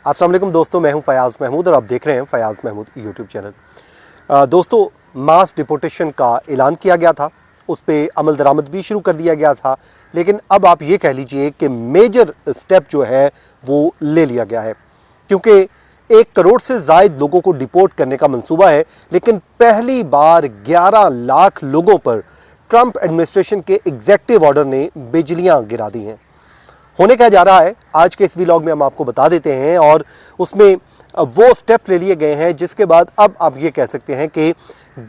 अस्सलाम वालेकुम दोस्तों, मैं हूं फयाज़ महमूद और आप देख रहे हैं फयाज़ महमूद यूट्यूब चैनल। दोस्तों, मास डिपोर्टेशन का ऐलान किया गया था, उस पर अमल दरामद भी शुरू कर दिया गया था, लेकिन अब आप ये कह लीजिए कि मेजर स्टेप जो है वो ले लिया गया है, क्योंकि 1 करोड़ से ज़ायद लोगों को डिपोर्ट करने का मंसूबा है। लेकिन पहली बार 11 लाख लोगों पर ट्रंप एडमिनिस्ट्रेशन के एग्जेक्टिव ऑर्डर ने बिजलियां गिरा दी हैं। होने क्या जा रहा है आज के इस व्लॉग में हम आपको बता देते हैं, और उसमें वो स्टेप ले लिए गए हैं जिसके बाद अब आप ये कह सकते हैं कि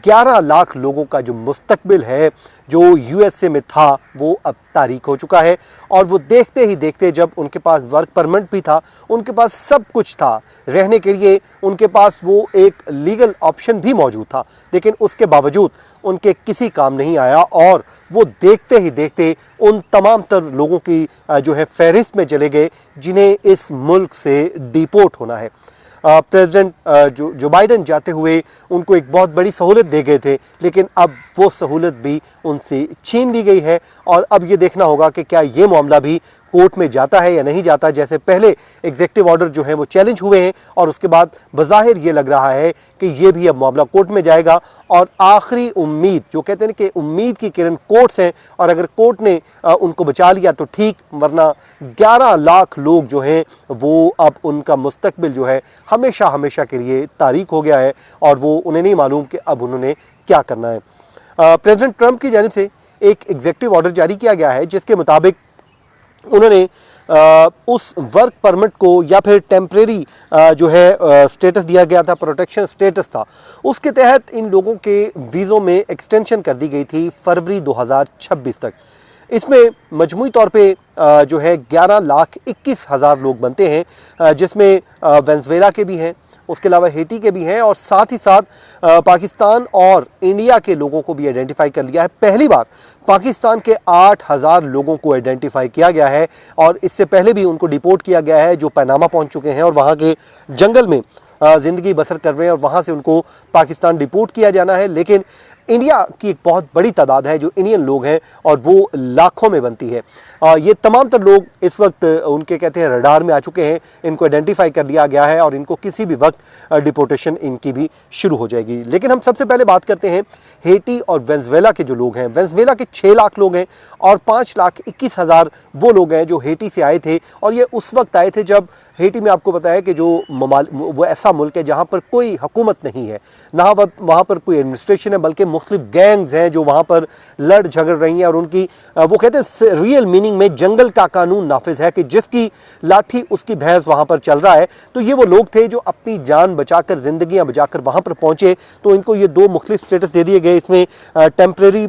11 लाख लोगों का जो मुस्तकबिल है जो यूएसए में था वो अब तारीख हो चुका है। और वो देखते ही देखते, जब उनके पास वर्क परमिट भी था, उनके पास सब कुछ था रहने के लिए, उनके पास वो एक लीगल ऑप्शन भी मौजूद था, लेकिन उसके बावजूद उनके किसी काम नहीं आया और वो देखते ही देखते उन तमाम तर लोगों की जो है फहरिस्त में चले गए जिन्हें इस मुल्क से डिपोर्ट होना है। प्रेसिडेंट जो बाइडन जाते हुए उनको एक बहुत बड़ी सहूलत दे गए थे, लेकिन अब वो सहूलत भी उनसे छीन ली गई है। और अब ये देखना होगा कि क्या ये मामला भी कोर्ट में जाता है या नहीं जाता। जैसे पहले एग्जेक्टिव ऑर्डर जो है वो चैलेंज हुए हैं और उसके बाद बज़ाहिर ये लग रहा है कि ये भी अब मामला कोर्ट में जाएगा। और आखिरी उम्मीद, जो कहते हैं कि उम्मीद की किरण कोर्ट्स हैं, और अगर कोर्ट ने उनको बचा लिया तो ठीक, वरना 11 लाख लोग जो हैं वो अब उनका मुस्तकबिल जो है हमेशा हमेशा के लिए तारीख हो गया है और वो उन्हें नहीं मालूम कि अब उन्होंने क्या करना है। प्रेसिडेंट ट्रंप की जानिब से एक एग्जेक्टिव ऑर्डर जारी किया गया है जिसके मुताबिक उन्होंने उस वर्क परमिट को, या फिर टेम्परेरी जो है स्टेटस दिया गया था, प्रोटेक्शन स्टेटस था, उसके तहत इन लोगों के वीज़ों में एक्सटेंशन कर दी गई थी फरवरी 2026 तक। इसमें मजमूई तौर पे जो है 11,21,000 लोग बनते हैं, जिसमें वेनेज़ुएला के भी हैं, उसके अलावा हेटी के भी हैं, और साथ ही साथ पाकिस्तान और इंडिया के लोगों को भी आइडेंटिफाई कर लिया है। पहली बार पाकिस्तान के 8,000 लोगों को आइडेंटिफाई किया गया है, और इससे पहले भी उनको डिपोर्ट किया गया है जो पनामा पहुंच चुके हैं और वहां के जंगल में ज़िंदगी बसर कर रहे हैं, और वहाँ से उनको पाकिस्तान डिपोर्ट किया जाना है। लेकिन इंडिया की एक बहुत बड़ी तादाद है जो इंडियन लोग हैं, और वो लाखों में बनती है। ये तमाम तर लोग इस वक्त उनके कहते हैं रडार में आ चुके हैं, इनको आइडेंटिफाई कर लिया गया है और इनको किसी भी वक्त डिपोर्टेशन इनकी भी शुरू हो जाएगी। लेकिन हम सबसे पहले बात करते हैं हेटी और वेनेज़ुएला के जो लोग हैं। वेनेज़ुएला के 6 लाख लोग हैं और 5,21,000 वो लोग हैं जो हेटी से आए थे, और ये उस वक्त आए थे जब हेटी में आपको पता है कि जो वो ऐसा मुल्क है जहाँ पर कोई हुकूमत नहीं है, ना वहाँ पर कोई एडमिनिस्ट्रेशन है, बल्कि मुख्तलिफ गैंग्स हैं जो वहाँ पर लड़ झगड़ रही हैं, और उनकी वो कहते हैं रियल मीनिंग में जंगल का कानून नाफिज है कि जिसकी लाठी उसकी भैंस वहाँ पर चल रहा है। तो ये वो लोग थे जो अपनी जान बचाकर, जिंदगियाँ बचाकर वहाँ पर पहुँचे। तो इनको ये 2 मुख्तलिफ स्टेटस दे दिए गए। इसमें टेम्परेरी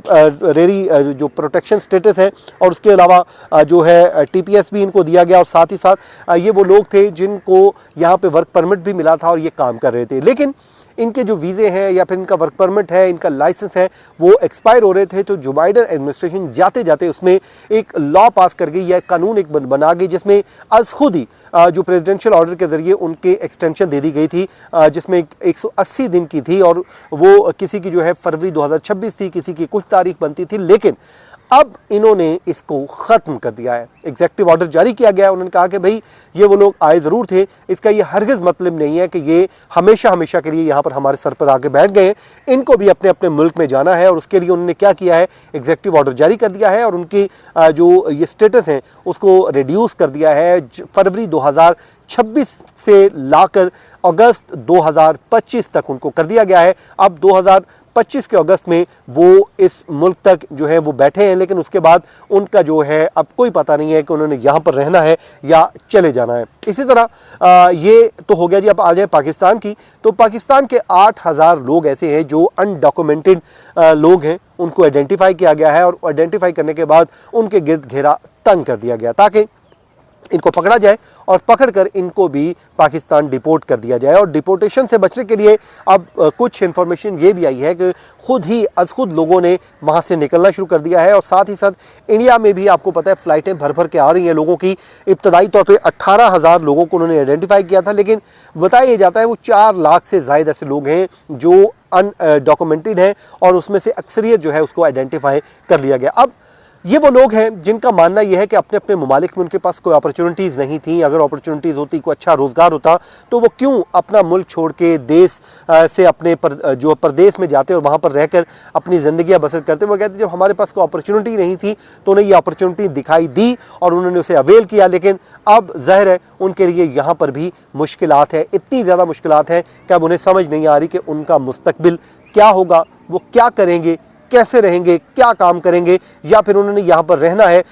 जो प्रोटेक्शन स्टेटस है, और उसके अलावा जो है TPS भी इनको दिया गया, और साथ ही साथ ये वो लोग थे जिनको यहाँ पे वर्क परमिट भी मिला था और ये काम कर रहे थे। लेकिन इनके जो वीज़े हैं या फिर इनका वर्क परमिट है, इनका लाइसेंस है, वो एक्सपायर हो रहे थे। तो जो बाइडन एडमिनिस्ट्रेशन जाते जाते उसमें एक लॉ पास कर गई, या कानून एक बना गई, जिसमें अज खुद ही जो प्रेसिडेंशियल ऑर्डर के ज़रिए उनके एक्सटेंशन दे दी गई थी, जिसमें 180 दिन की थी, और वो किसी की जो है फरवरी 2026 थी, किसी की कुछ तारीख बनती थी। लेकिन अब इन्होंने इसको ख़त्म कर दिया है। एग्जेक्टिव ऑर्डर जारी किया गया है। उन्होंने कहा कि भाई ये वो लोग आए ज़रूर थे, इसका ये हरगिज़ मतलब नहीं है कि ये हमेशा हमेशा के लिए यहाँ पर हमारे सर पर आके बैठ गए। इनको भी अपने अपने मुल्क में जाना है, और उसके लिए उन्होंने क्या किया है, एग्जेक्टिव ऑर्डर जारी कर दिया है, और उनकी जो ये स्टेटस हैं उसको रिड्यूस कर दिया है। फरवरी 2026 से लाकर अगस्त 2025 तक उनको कर दिया गया है। अब 2025 के अगस्त में वो इस मुल्क तक जो है वो बैठे हैं, लेकिन उसके बाद उनका जो है अब कोई पता नहीं है कि उन्होंने यहाँ पर रहना है या चले जाना है। इसी तरह ये तो हो गया जी। अब आ जाए पाकिस्तान की, तो पाकिस्तान के 8,000 लोग ऐसे हैं जो अनडॉक्यूमेंटेड लोग हैं, उनको आइडेंटिफाई किया गया है, और आइडेंटिफाई करने के बाद उनके गिर्द घेरा तंग कर दिया गया ताकि इनको पकड़ा जाए, और पकड़कर इनको भी पाकिस्तान डिपोर्ट कर दिया जाए। और डिपोर्टेशन से बचने के लिए अब कुछ इन्फॉर्मेशन ये भी आई है कि खुद लोगों ने वहाँ से निकलना शुरू कर दिया है, और साथ ही साथ इंडिया में भी आपको पता है फ़्लाइटें भर भर के आ रही हैं लोगों की। इब्तदाई तौर पे 18,000 लोगों को उन्होंने आइडेंटिफाई किया था, लेकिन बताया जाता है वो 4 लाख से ज़ायद ऐसे लोग हैं जो अनडॉक्यूमेंटेड हैं, और उसमें से अक्सरियत जो है उसको आइडेंटिफाई कर लिया गया। अब ये वो लोग हैं जिनका मानना यह है कि अपने अपने ममालिक में उनके पास कोई अपॉर्चुनिटीज़ नहीं थी। अगर अपॉर्चुनिटीज़ होती, कोई अच्छा रोज़गार होता, तो वो क्यों अपना मुल्क छोड़ के देश से अपने जो प्रदेश में जाते और वहाँ पर रहकर अपनी ज़िंदगियाँ बसर करते। वो कहते जब हमारे पास कोई अपॉर्चुनिटी नहीं थी तो उन्हें ये अपॉर्चुनिटी दिखाई दी और उन्होंने उसे अवेल किया, लेकिन अब ज़ाहिर है उनके लिए यहाँ पर भी मुश्किलात है। इतनी ज़्यादा मुश्किलात हैं कि अब उन्हें समझ नहीं आ रही कि उनका मुस्तकबिल क्या होगा, वो क्या करेंगे, कैसे रहेंगे, क्या काम करेंगे, या फिर उन्होंने यहाँ पर रहना है।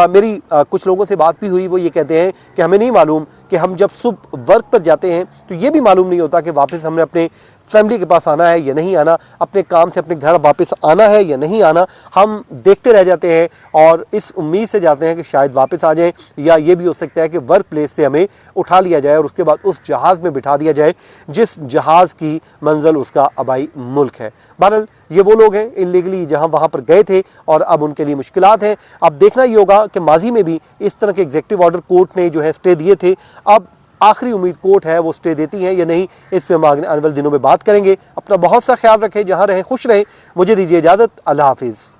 मेरी कुछ लोगों से बात भी हुई, वो ये कहते हैं कि हमें नहीं मालूम कि हम जब सुबह वर्क पर जाते हैं तो ये भी मालूम नहीं होता कि वापस हमने अपने फैमिली के पास आना है या नहीं आना, अपने काम से अपने घर वापस आना है या नहीं आना। हम देखते रह जाते हैं और इस उम्मीद से जाते हैं कि शायद वापस आ जाएं, या ये भी हो सकता है कि वर्क प्लेस से हमें उठा लिया जाए और उसके बाद उस जहाज़ में बिठा दिया जाए जिस जहाज़ की मंजिल उसका आबाई मुल्क है। बहरहाल ये वो लोग हैं इलीगली जहाँ वहाँ पर गए थे और अब उनके लिए मुश्किलात हैं। अब देखना ये होगा कि माजी में भी इस तरह के एग्जीक्यूटिव ऑर्डर कोर्ट ने जो है स्टे दिए थे, अब आखिरी उम्मीद कोर्ट है वो स्टे देती है या नहीं, इस पे हम आने वाले दिनों में बात करेंगे। अपना बहुत सा ख्याल रखें, जहाँ रहें खुश रहें। मुझे दीजिए इजाज़त, अल्लाह हाफिज़।